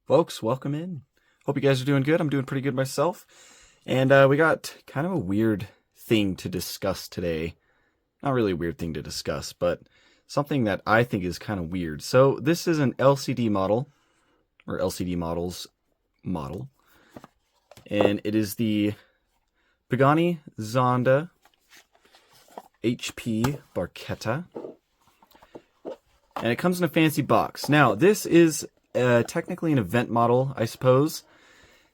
Folks, welcome in. Hope you guys are doing good. I'm doing pretty good myself. And we got kind of a weird thing to discuss today. Not really a weird thing to discuss, but something that I think is kind of weird. So this is an LCD model, or LCD models model. And it is the Pagani Zonda HP Barchetta. And it comes in a fancy box. Now, this is technically an event model, I suppose.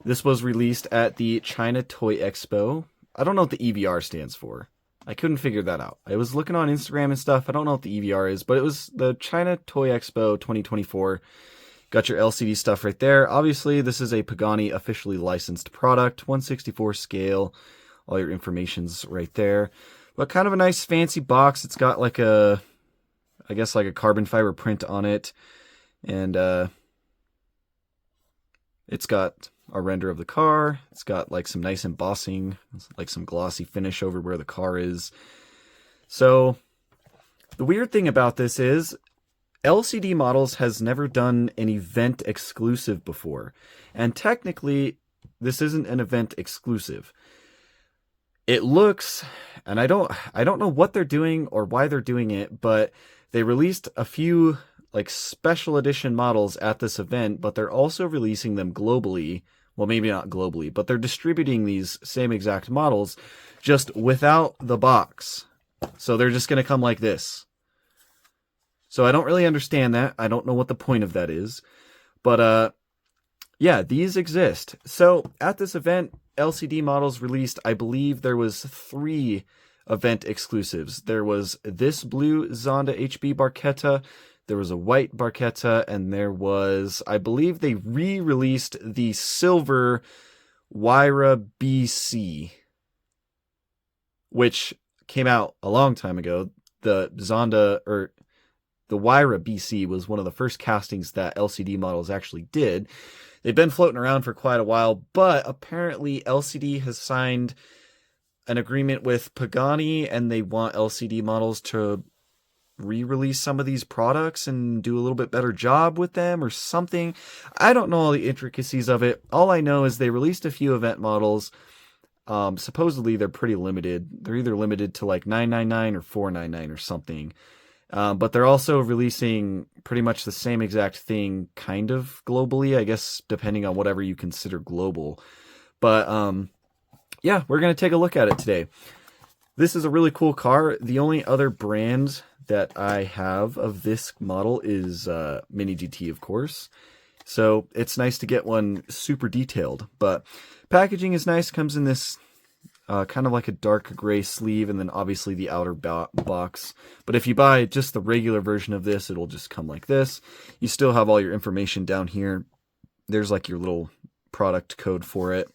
This was released at the China Toy Expo. I don't know what the EVR stands for. I couldn't figure that out. I was looking on Instagram and stuff. I don't know what the EVR is, but it was the China Toy Expo 2024. Got your LCD stuff right there. Obviously, this is a Pagani officially licensed product, 1/64 scale. All your information's right there. But kind of a nice fancy box. It's got like a, I guess like a carbon fiber print on it. And it's got a render of the car. It's got like some nice embossing, like some glossy finish over where the car is. So the weird thing about this is LCD Models has never done an event exclusive before. And technically, this isn't an event exclusive. It looks, and I don't know what they're doing or why they're doing it, but they released a few like special edition models at this event, but they're also releasing them globally. Well, maybe not globally, but they're distributing these same exact models just without the box. So they're just going to come like this. So I don't really understand that. I don't know what the point of that is. But yeah, these exist. So at this event, LCD models released, I believe there was 3 event exclusives. There was this blue Zonda HB Barchetta, there was a white Barchetta, and there was, I believe they re-released the silver Wyra BC, which came out a long time ago. The Zonda, or the Wyra BC, was one of the first castings that LCD models actually did. They've been floating around for quite a while, but apparently LCD has signed an agreement with Pagani, and they want LCD models to re-release some of these products and do a little bit better job with them or something. I don't know all the intricacies of it. All I know is they released a few event models. Supposedly they're pretty limited. They're either limited to like 999 or 499 or something. But they're also releasing pretty much the same exact thing kind of globally, I guess, depending on whatever you consider global. But yeah, we're going to take a look at it today. This is a really cool car. The only other brand that I have of this model is Mini GT, of course. So it's nice to get one super detailed. But packaging is nice. Comes in this kind of like a dark gray sleeve, and then obviously the outer box. But if you buy just the regular version of this, it'll just come like this. You still have all your information down here. There's like your little product code for it.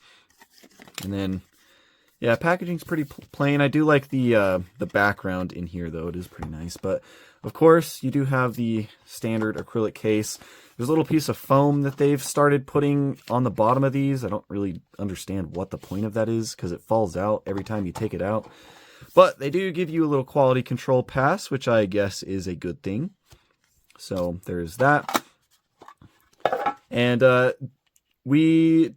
And then, yeah, packaging's pretty plain. I do like the background in here, though. It is pretty nice. But, of course, you do have the standard acrylic case. There's a little piece of foam that they've started putting on the bottom of these. I don't really understand what the point of that is, because it falls out every time you take it out. But they do give you a little quality control pass, which I guess is a good thing. So there's that. And we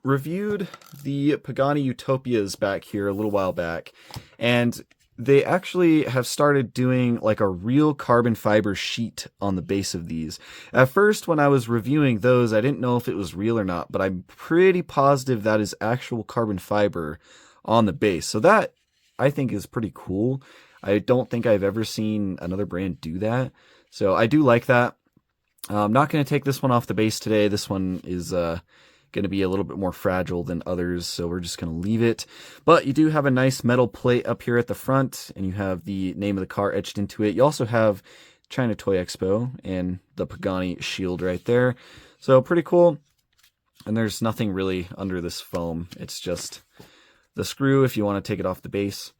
reviewed the Pagani Utopias back here a little while back, and they actually have started doing like a real carbon fiber sheet on the base of these. At first, when I was reviewing those, I didn't know if it was real or not, but I'm pretty positive that is actual carbon fiber on the base. So that, I think, is pretty cool. I don't think I've ever seen another brand do that. So I do like that. I'm not going to take this one off the base today. This one is going to be a little bit more fragile than others, so we're just going to leave it. But you do have a nice metal plate up here at the front, and you have the name of the car etched into it. You also have China Toy Expo and the Pagani shield right there. So pretty cool. And there's nothing really under this foam. It's just the screw if you want to take it off the base.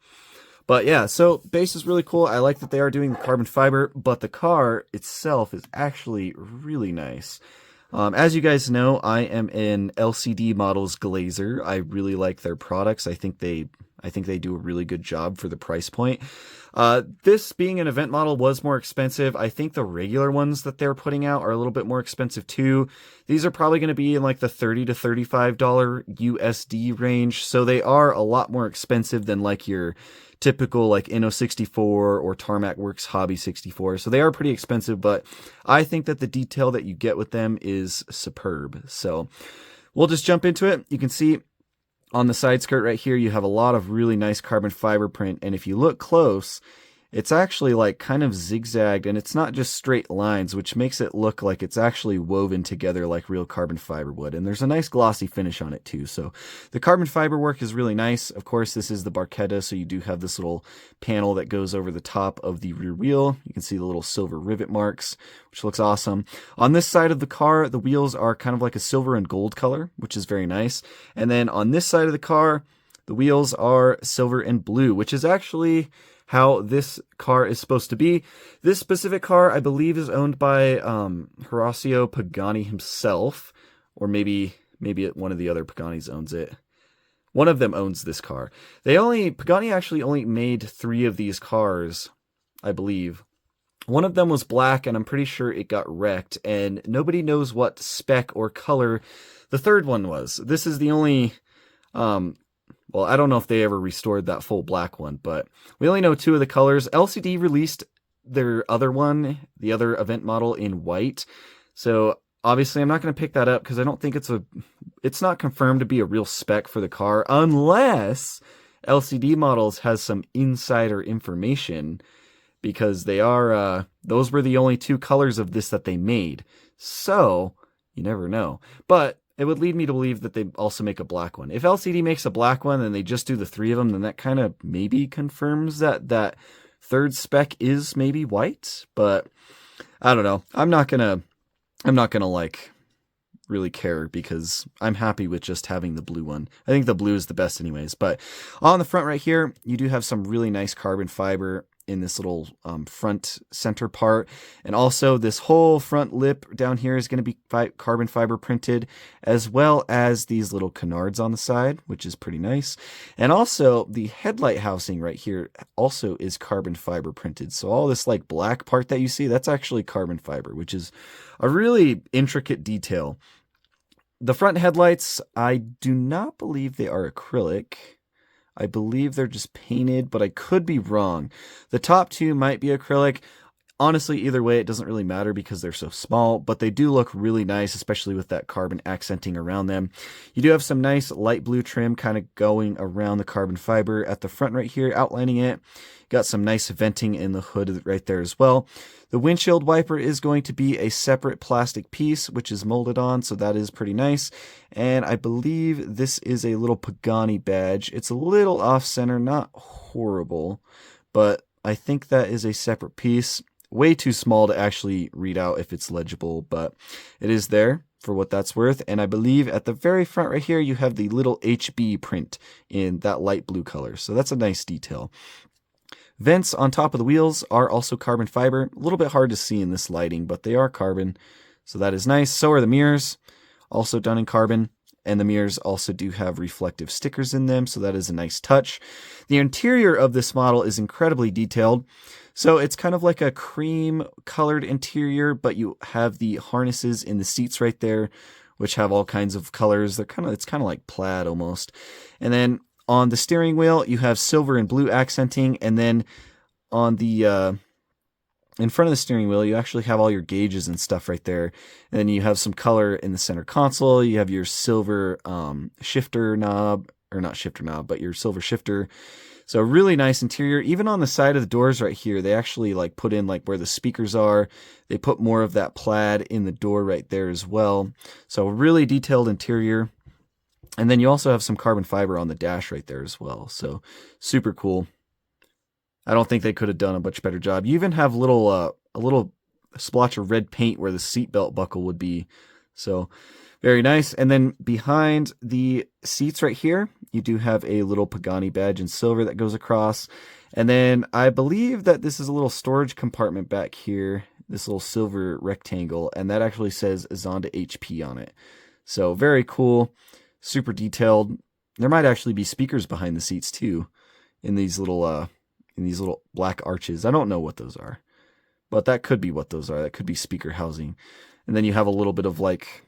But yeah, so base is really cool. I like that they are doing the carbon fiber, but the car itself is actually really nice. As you guys know, I am an LCD Models glazer. I really like their products. I think they I think they do a really good job for the price point. This being an event model was more expensive. I think the regular ones that they're putting out are a little bit more expensive too. These are probably going to be in like the $30 to $35 USD range. So they are a lot more expensive than like your typical like Inno 64 or Tarmac Works Hobby 64. So they are pretty expensive, but I think that the detail that you get with them is superb. So we'll just jump into it. You can see on the side skirt right here, you have a lot of really nice carbon fiber print. And if you look close, it's actually like kind of zigzagged, and it's not just straight lines, which makes it look like it's actually woven together like real carbon fiber would. And there's a nice glossy finish on it too. So the carbon fiber work is really nice. Of course, this is the Barchetta, so you do have this little panel that goes over the top of the rear wheel. You can see the little silver rivet marks, which looks awesome. On this side of the car, the wheels are kind of like a silver and gold color, which is very nice. And then on this side of the car, the wheels are silver and blue, which is actually how this car is supposed to be. This specific car, I believe, is owned by Horacio Pagani himself, or maybe one of the other Paganis owns it. One of them owns this car. Pagani actually only made 3 of these cars, I believe. One of them was black, and I'm pretty sure it got wrecked, and nobody knows what spec or color the third one was. This is the only well, I don't know if they ever restored that full black one, but we only know 2 of the colors. LCD released their other one, the other event model, in white. So obviously I'm not going to pick that up because I don't think it's not confirmed to be a real spec for the car, unless LCD models has some insider information, because they are, those were the only 2 colors of this that they made. So you never know. But it would lead me to believe that they also make a black one. If LCD makes a black one and they just do the 3 of them, then that kind of maybe confirms that that third spec is maybe white. But I don't know. I'm not gonna like really care, because I'm happy with just having the blue one. I think the blue is the best anyways. But on the front right here, you do have some really nice carbon fiber in this little front center part, and also this whole front lip down here is going to be carbon fiber printed, as well as these little canards on the side, which is pretty nice. And also the headlight housing right here also is carbon fiber printed. So all this like black part that you see, that's actually carbon fiber, which is a really intricate detail. The front headlights, I do not believe they are acrylic. I believe they're just painted, but I could be wrong. The top 2 might be acrylic. Honestly, either way, it doesn't really matter because they're so small, but they do look really nice, especially with that carbon accenting around them. You do have some nice light blue trim kind of going around the carbon fiber at the front right here, outlining it. Got some nice venting in the hood right there as well. The windshield wiper is going to be a separate plastic piece, which is molded on, so that is pretty nice. And I believe this is a little Pagani badge. It's a little off-center, not horrible, but I think that is a separate piece. Way too small to actually read out if it's legible, but it is there for what that's worth. And I believe at the very front right here, you have the little HB print in that light blue color. So that's a nice detail. Vents on top of the wheels are also carbon fiber. A little bit hard to see in this lighting, but they are carbon, so that is nice. So are the mirrors, also done in carbon. And the mirrors also do have reflective stickers in them, so that is a nice touch. The interior of this model is incredibly detailed. So it's kind of like a cream colored interior, but you have the harnesses in the seats right there, which have all kinds of colors. It's kind of like plaid almost. And then on the steering wheel, you have silver and blue accenting, and then on the in front of the steering wheel, you actually have all your gauges and stuff right there. And then you have some color in the center console. You have your silver shifter knob, or not shifter knob, but your silver shifter. So really nice interior. Even on the side of the doors right here, they actually like put in like where the speakers are. They put more of that plaid in the door right there as well. So really detailed interior. And then you also have some carbon fiber on the dash right there as well. So super cool. I don't think they could have done a much better job. You even have a little splotch of red paint where the seatbelt buckle would be. So very nice. And then behind the seats right here, you do have a little Pagani badge in silver that goes across. And then I believe that this is a little storage compartment back here, this little silver rectangle, and that actually says Zonda HP on it. So very cool, super detailed. There might actually be speakers behind the seats too. in these little black arches. I don't know what those are, but that could be what those are. That could be speaker housing. And then you have a little bit of like,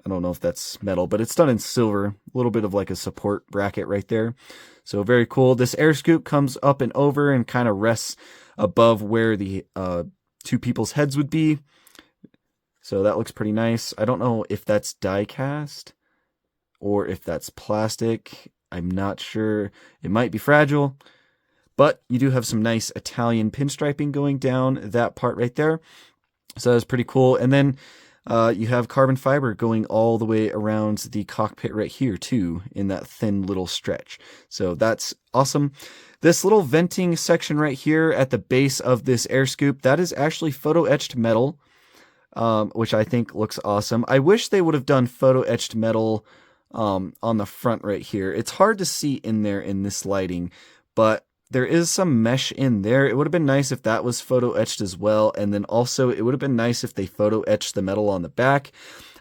I don't know if that's metal, but it's done in silver. A little bit of like a support bracket right there. So very cool. This air scoop comes up and over and kind of rests above where the two people's heads would be. So that looks pretty nice. I don't know if that's die cast or if that's plastic. I'm not sure. It might be fragile, but you do have some nice Italian pinstriping going down that part right there. So that's pretty cool. And then you have carbon fiber going all the way around the cockpit right here too, in that thin little stretch. So that's awesome. This little venting section right here at the base of this air scoop, that is actually photo etched metal, which I think looks awesome. I wish they would have done photo etched metal on the front right here. It's hard to see in there in this lighting, but there is some mesh in there. It would have been nice if that was photo etched as well. And then also it would have been nice if they photo etched the metal on the back.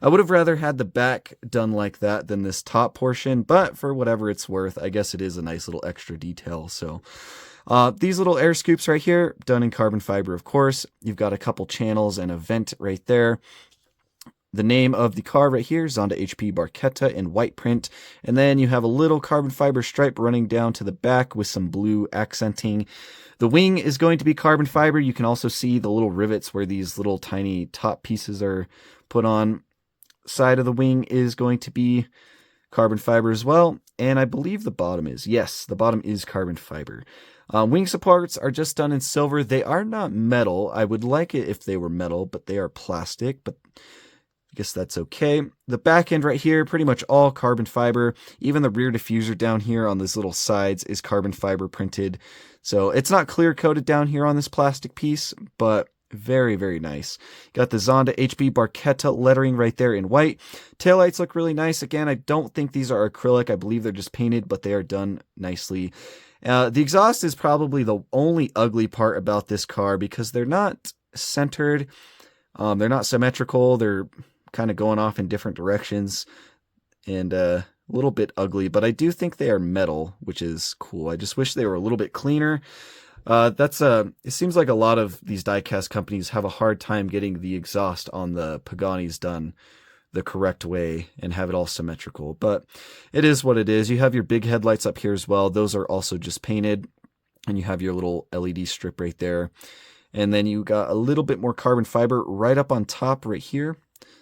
I would have rather had the back done like that than this top portion, but for whatever it's worth, I guess it is a nice little extra detail. So these little air scoops right here, done in carbon fiber, of course. You've got a couple channels and a vent right there. The name of the car right here, Zonda HP Barchetta in white print. And then you have a little carbon fiber stripe running down to the back with some blue accenting. The wing is going to be carbon fiber. You can also see the little rivets where these little tiny top pieces are put on. Side of the wing is going to be carbon fiber as well. And I believe the bottom is. Yes, the bottom is carbon fiber. Wing supports are just done in silver. They are not metal. I would like it if they were metal, but they are plastic. But I guess that's okay. The back end right here, pretty much all carbon fiber. Even the rear diffuser down here on these little sides is carbon fiber printed. So it's not clear coated down here on this plastic piece, but very, very nice. Got the Zonda HB Barchetta lettering right there in white. Taillights look really nice. Again, I don't think these are acrylic. I believe they're just painted, but they are done nicely. The exhaust is probably the only ugly part about this car because they're not centered. They're not symmetrical. They're kind of going off in different directions and a little bit ugly, but I do think they are metal, which is cool. I just wish they were a little bit cleaner. It seems like a lot of these diecast companies have a hard time getting the exhaust on the Paganis done the correct way and have it all symmetrical, but it is what it is. You have your big headlights up here as well. Those are also just painted, and you have your little LED strip right there. And then you got a little bit more carbon fiber right up on top right here.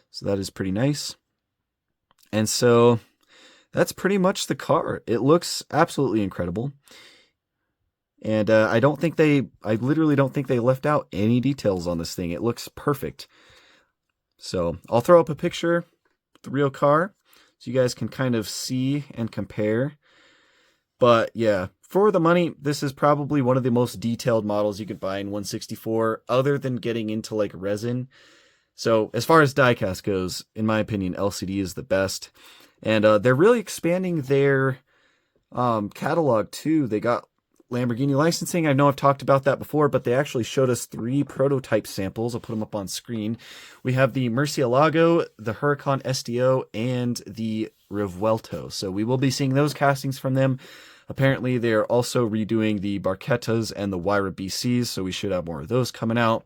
So that is pretty nice. And so that's pretty much the car. It looks absolutely incredible. And I literally don't think they left out any details on this thing. It looks perfect. So I'll throw up a picture of the real car so you guys can kind of see and compare. But yeah, for the money, this is probably one of the most detailed models you could buy in 164, other than getting into like resin. So as far as diecast goes, in my opinion, LCD is the best. And they're really expanding their catalog too. They got Lamborghini licensing. I know I've talked about that before, but they actually showed us 3 prototype samples. I'll put them up on screen. We have the Murcielago, the Huracan SDO, and the Revuelto. So we will be seeing those castings from them. Apparently, they're also redoing the Barchettas and the Huayra BCs, so we should have more of those coming out.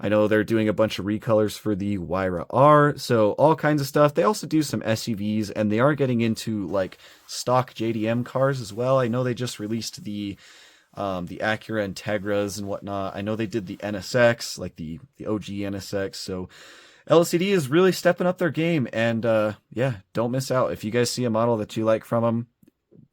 I know they're doing a bunch of recolors for the Huayra R, so all kinds of stuff. They also do some SUVs, and they are getting into like stock JDM cars as well. I know they just released the Acura Integras and whatnot. I know they did the NSX, like the OG NSX. So LCD is really stepping up their game, and yeah, don't miss out. If you guys see a model that you like from them,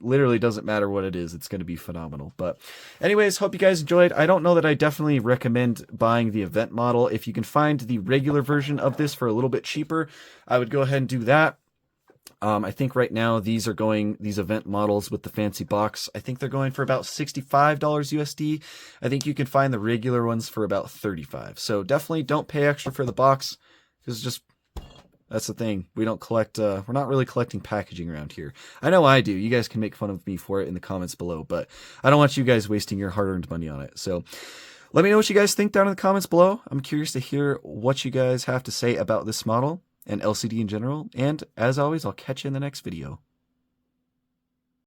literally doesn't matter what it is, it's going to be phenomenal. But anyways, hope you guys enjoyed. I don't know that I definitely recommend buying the event model. If you can find the regular version of this for a little bit cheaper, I would go ahead and do that. I think right now these event models with the fancy box, I think they're going for about $65 USD. I think you can find the regular ones for about $35. So definitely don't pay extra for the box, because just that's the thing. We don't collect, we're not really collecting packaging around here. I know I do. You guys can make fun of me for it in the comments below, but I don't want you guys wasting your hard-earned money on it. So let me know what you guys think down in the comments below. I'm curious to hear what you guys have to say about this model and LCD in general. And as always, I'll catch you in the next video.